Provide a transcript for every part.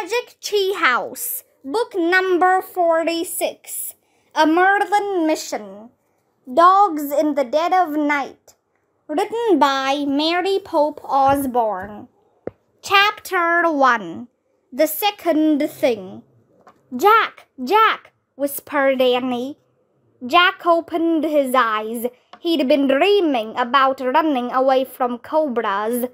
Magic Tea House, book number 46, A Merlin Mission, Dogs in the Dead of Night, written by Mary Pope Osborne. Chapter 1, The Second Thing. "Jack, Jack," whispered Annie. Jack opened his eyes. He'd been dreaming about running away from cobras.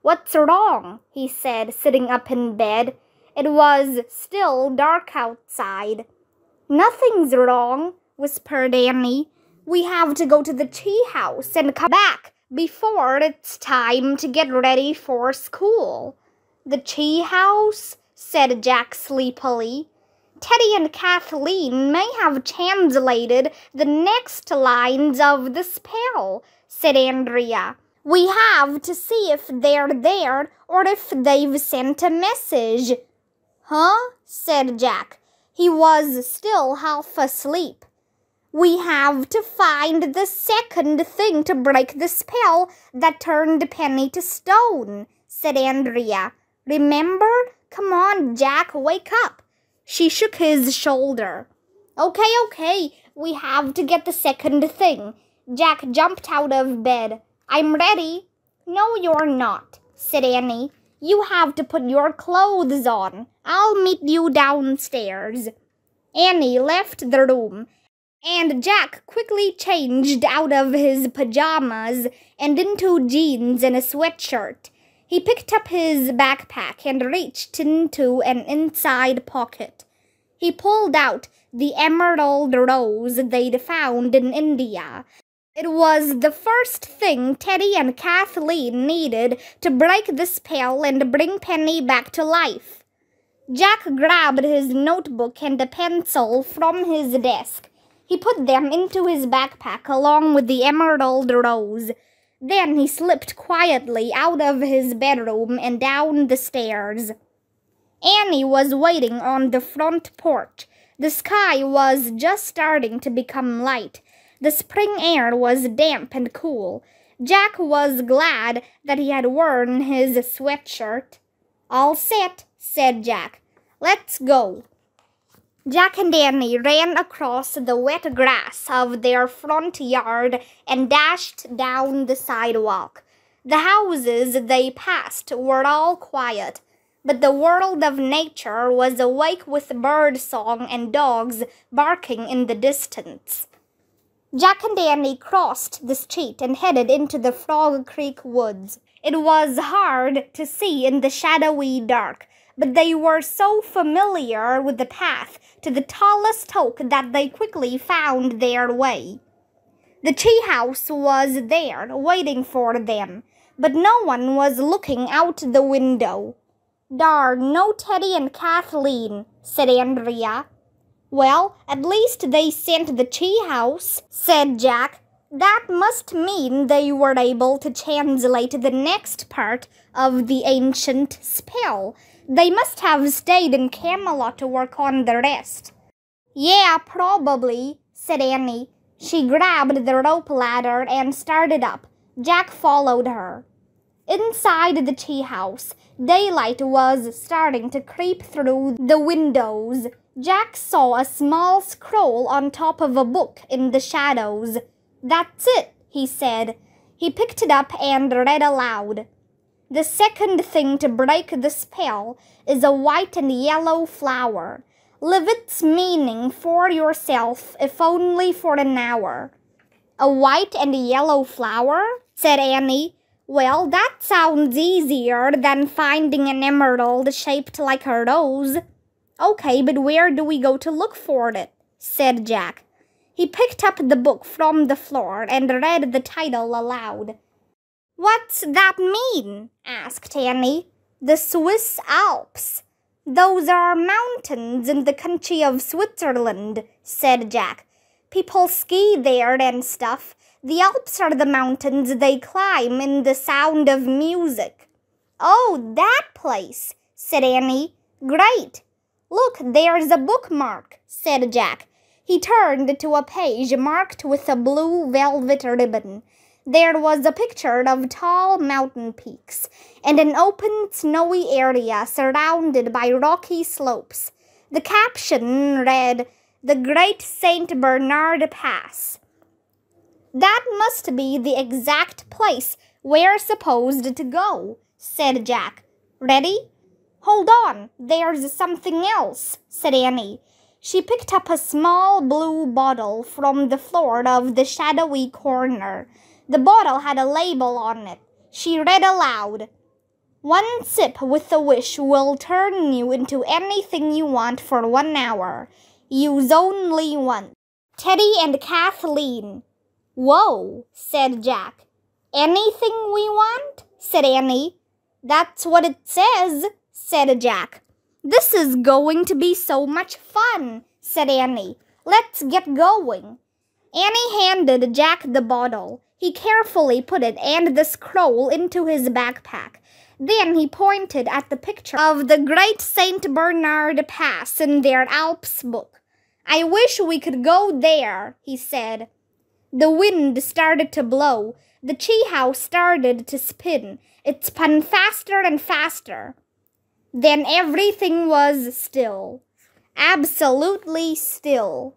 "What's wrong?" he said, sitting up in bed. It was still dark outside. "Nothing's wrong," whispered Annie. "We have to go to the tea house and come back before it's time to get ready for school." "The tea house?" said Jack sleepily. "Teddy and Kathleen may have translated the next lines of the spell," said Andrea. "We have to see if they're there or if they've sent a message." "Huh?" said Jack. He was still half asleep. "We have to find the second thing to break the spell that turned Penny to stone," said Andrea. "Remember? Come on, Jack, wake up." She shook his shoulder. Okay, we have to get the second thing." Jack jumped out of bed. "I'm ready." "No, you're not," said Annie. "You have to put your clothes on. I'll meet you downstairs." Annie left the room, and Jack quickly changed out of his pajamas and into jeans and a sweatshirt. He picked up his backpack and reached into an inside pocket. He pulled out the emerald rose they'd found in India. It was the first thing Teddy and Kathleen needed to break the spell and bring Penny back to life. Jack grabbed his notebook and a pencil from his desk. He put them into his backpack along with the emerald rose. Then he slipped quietly out of his bedroom and down the stairs. Annie was waiting on the front porch. The sky was just starting to become light. The spring air was damp and cool. Jack was glad that he had worn his sweatshirt. "All set," said Jack. "Let's go." Jack and Annie ran across the wet grass of their front yard and dashed down the sidewalk. The houses they passed were all quiet, but the world of nature was awake with bird song and dogs barking in the distance. Jack and Annie crossed the street and headed into the Frog Creek woods. It was hard to see in the shadowy dark, but they were so familiar with the path to the tallest oak that they quickly found their way. The tea house was there, waiting for them, but no one was looking out the window. "Darn, no Teddy and Kathleen," said Andrea. "Well, at least they sent the tea house," said Jack. "That must mean they were able to translate the next part of the ancient spell. They must have stayed in Camelot to work on the rest." "Yeah, probably," said Annie. She grabbed the rope ladder and started up. Jack followed her. Inside the tea house, daylight was starting to creep through the windows. Jack saw a small scroll on top of a book in the shadows. "That's it," he said. He picked it up and read aloud. "The second thing to break the spell is a white and yellow flower. Live its meaning for yourself, if only for an hour." "A white and yellow flower?" said Annie. "Well, that sounds easier than finding an emerald shaped like a rose." "Okay, but where do we go to look for it?" said Jack. He picked up the book from the floor and read the title aloud. "What's that mean?" asked Annie. "The Swiss Alps." "Those are mountains in the country of Switzerland," said Jack. "People ski there and stuff. The Alps are the mountains they climb in The Sound of Music." "Oh, that place," said Annie. "Great." "Look, there's a bookmark," said Jack. He turned to a page marked with a blue velvet ribbon. There was a picture of tall mountain peaks and an open, snowy area surrounded by rocky slopes. The caption read, "The Great St. Bernard Pass." "That must be the exact place we're supposed to go," said Jack. "Ready?" "Hold on, there's something else," said Annie. She picked up a small blue bottle from the floor of the shadowy corner. The bottle had a label on it. She read aloud, "One sip with a wish will turn you into anything you want for 1 hour. Use only once. Teddy and Kathleen." "Whoa," said Jack. "Anything we want?" said Annie. "That's what it says," said Jack. "This is going to be so much fun," said Annie. "Let's get going." Annie handed Jack the bottle. He carefully put it and the scroll into his backpack. Then he pointed at the picture of the Great St. Bernard Pass in their Alps book. "I wish we could go there," he said. The wind started to blow. The tree house started to spin. It spun faster and faster. Then everything was still. Absolutely still.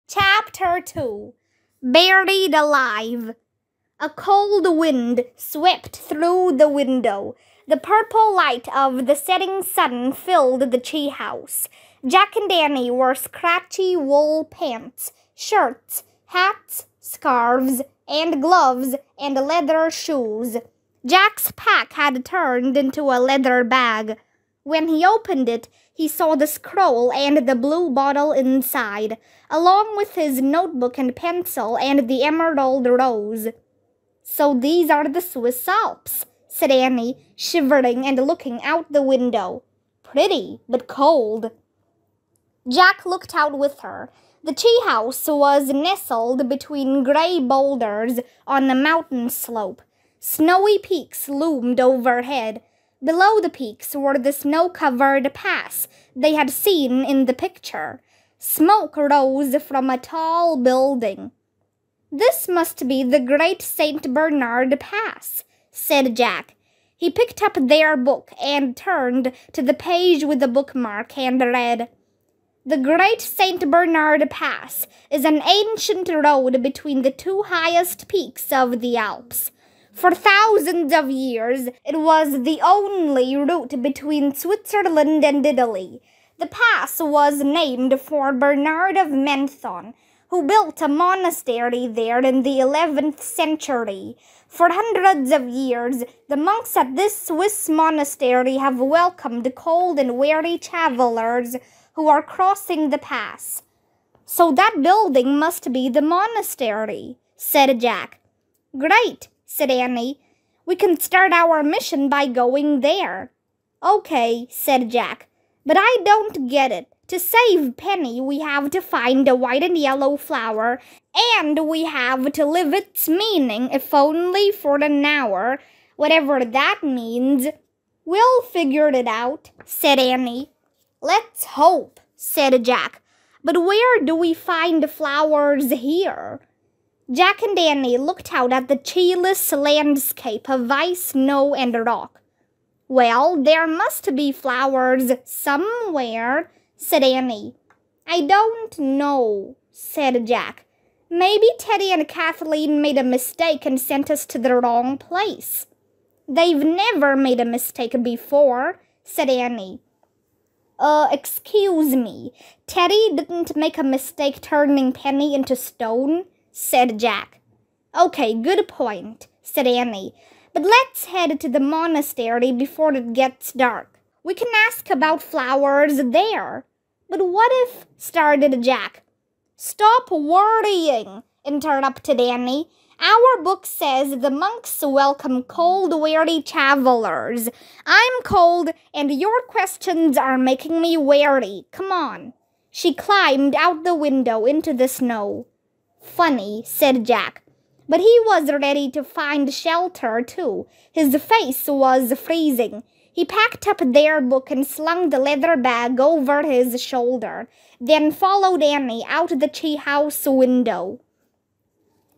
Chapter 2. Buried Alive. A cold wind swept through the window. The purple light of the setting sun filled the tree house. Jack and Annie wore scratchy wool pants, shirts, hats, scarves, and gloves, and leather shoes. Jack's pack had turned into a leather bag. When he opened it, he saw the scroll and the blue bottle inside, along with his notebook and pencil and the emerald rose. "So these are the Swiss Alps," said Annie, shivering and looking out the window. "Pretty, but cold." Jack looked out with her. The tree house was nestled between gray boulders on a mountain slope. Snowy peaks loomed overhead. Below the peaks were the snow-covered pass they had seen in the picture. Smoke rose from a tall building. "This must be the Great St. Bernard Pass," said Jack. He picked up their book and turned to the page with the bookmark and read, "The Great St. Bernard Pass is an ancient road between the two highest peaks of the Alps. For thousands of years, it was the only route between Switzerland and Italy. The pass was named for Bernard of Menthon, who built a monastery there in the 11th century. For hundreds of years, the monks at this Swiss monastery have welcomed cold and weary travelers who are crossing the pass." "So that building must be the monastery," said Jack. "Great," said Annie. "We can start our mission by going there." "Okay," said Jack. "But I don't get it. To save Penny, we have to find a white and yellow flower, and we have to live its meaning, if only for an hour, whatever that means." "We'll figure it out," said Annie. "Let's hope," said Jack. "But where do we find flowers here?" Jack and Annie looked out at the treeless landscape of ice, snow, and rock. "Well, there must be flowers somewhere," said Annie. "I don't know," said Jack. "Maybe Teddy and Kathleen made a mistake and sent us to the wrong place." "They've never made a mistake before," said Annie. Excuse me, Teddy didn't make a mistake turning Penny into stone," said Jack. "Okay, good point," said Annie. "But let's head to the monastery before it gets dark. We can ask about flowers there." "But what if—" started Jack. "Stop worrying," interrupted Annie. "Our book says the monks welcome cold, weary travelers. I'm cold, and your questions are making me wary. Come on." She climbed out the window into the snow. "Funny," said Jack. But he was ready to find shelter, too. His face was freezing. He packed up their book and slung the leather bag over his shoulder, then followed Annie out the tree house window.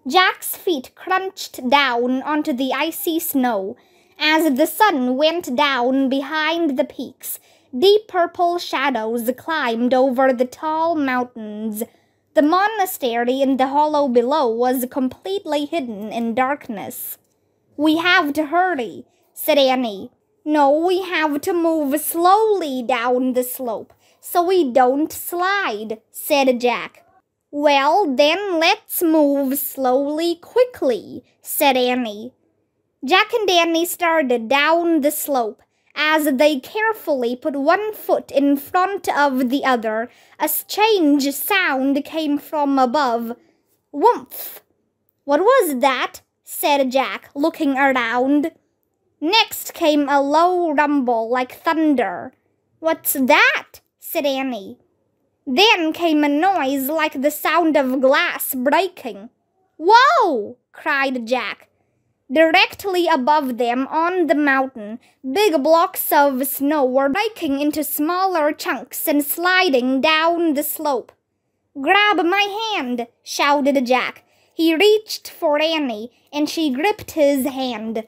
Jack's feet crunched down onto the icy snow. As the sun went down behind the peaks, deep purple shadows climbed over the tall mountains. The monastery in the hollow below was completely hidden in darkness. "We have to hurry," said Annie. "No, we have to move slowly down the slope so we don't slide," said Jack. "Well, then let's move slowly quickly," said Annie. Jack and Annie started down the slope. As they carefully put one foot in front of the other, a strange sound came from above. "Whoomph!" "What was that?" said Jack, looking around. Next came a low rumble like thunder. "What's that?" said Annie. Then came a noise like the sound of glass breaking. "Whoa!" cried Jack. Directly above them on the mountain, big blocks of snow were breaking into smaller chunks and sliding down the slope. "Grab my hand!" shouted Jack. He reached for Annie, and she gripped his hand.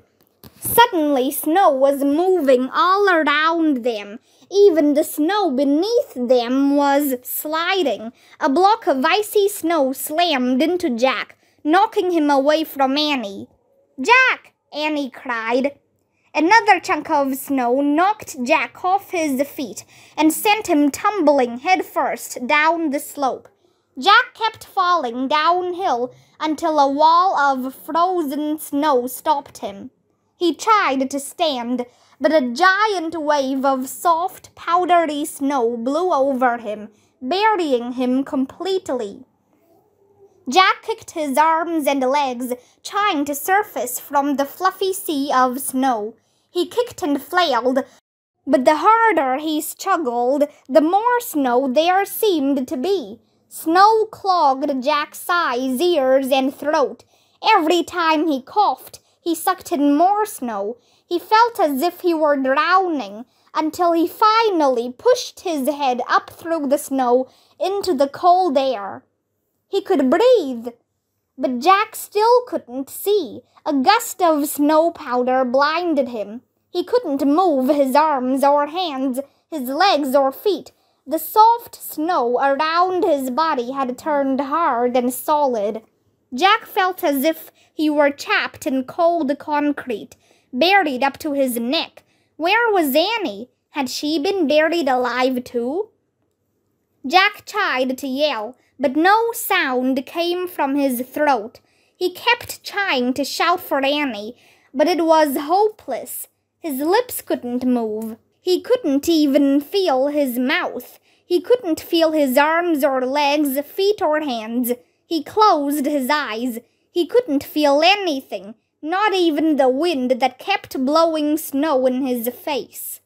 Suddenly, snow was moving all around them. Even the snow beneath them was sliding. A block of icy snow slammed into Jack, knocking him away from Annie. "Jack!" Annie cried. Another chunk of snow knocked Jack off his feet and sent him tumbling headfirst down the slope. Jack kept falling downhill until a wall of frozen snow stopped him. He tried to stand, but a giant wave of soft, powdery snow blew over him, burying him completely. Jack kicked his arms and legs, trying to surface from the fluffy sea of snow. He kicked and flailed, but the harder he struggled, the more snow there seemed to be. Snow clogged Jack's eyes, ears, and throat. Every time he coughed, he sucked in more snow. He felt as if he were drowning, until he finally pushed his head up through the snow into the cold air. He could breathe, but Jack still couldn't see. A gust of snow powder blinded him. He couldn't move his arms or hands, his legs or feet. The soft snow around his body had turned hard and solid. Jack felt as if he were trapped in cold concrete, buried up to his neck. Where was Annie? Had she been buried alive too? Jack tried to yell, but no sound came from his throat. He kept trying to shout for Annie, but it was hopeless. His lips couldn't move. He couldn't even feel his mouth. He couldn't feel his arms or legs, feet or hands. He closed his eyes. He couldn't feel anything, not even the wind that kept blowing snow in his face.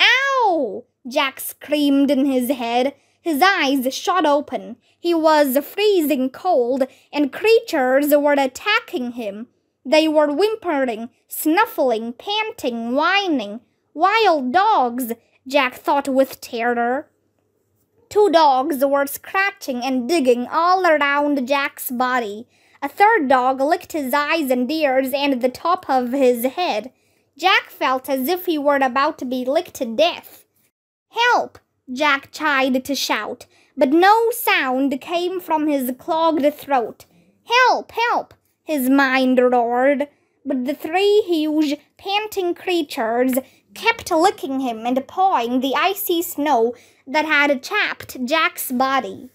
"Ow!" Jack screamed in his head. His eyes shot open. He was freezing cold, and creatures were attacking him. They were whimpering, snuffling, panting, whining. Wild dogs, Jack thought with terror. 2 dogs were scratching and digging all around Jack's body. A third dog licked his eyes and ears and the top of his head. Jack felt as if he were about to be licked to death. "Help!" Jack tried to shout, but no sound came from his clogged throat. "Help! Help!" his mind roared. But the 3 huge, panting creatures kept licking him and pawing the icy snow that had chapped Jack's body.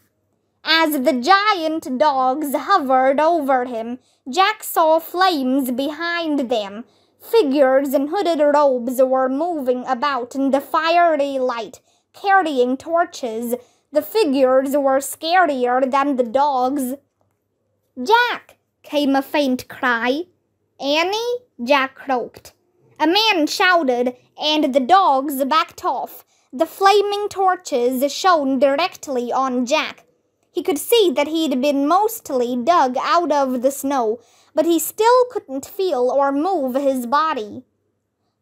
As the giant dogs hovered over him, Jack saw flames behind them. Figures in hooded robes were moving about in the fiery light, carrying torches. The figures were scarier than the dogs. "Jack!" came a faint cry. "Annie?" Jack croaked. A man shouted, and the dogs backed off. The flaming torches shone directly on Jack. He could see that he'd been mostly dug out of the snow, but he still couldn't feel or move his body.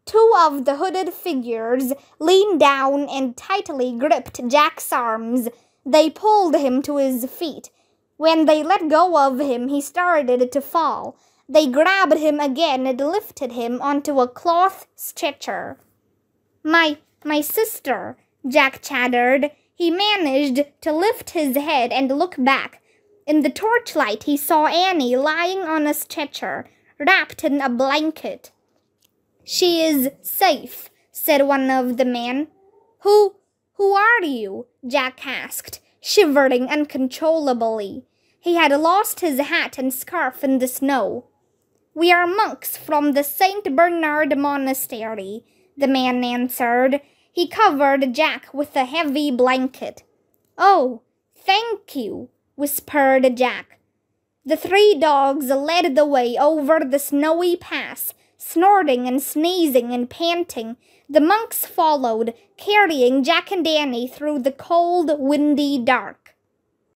2 of the hooded figures leaned down and tightly gripped Jack's arms. They pulled him to his feet. When they let go of him, he started to fall. They grabbed him again and lifted him onto a cloth stretcher. My sister, Jack chattered. He managed to lift his head and look back. In the torchlight, he saw Annie lying on a stretcher, wrapped in a blanket. "She is safe," said one of the men. Who are you?" Jack asked, shivering uncontrollably. He had lost his hat and scarf in the snow. "We are monks from the St. Bernard Monastery," the man answered. He covered Jack with a heavy blanket. "Oh, thank you," whispered Jack. The 3 dogs led the way over the snowy pass, snorting and sneezing and panting. The monks followed, carrying Jack and Annie through the cold, windy dark.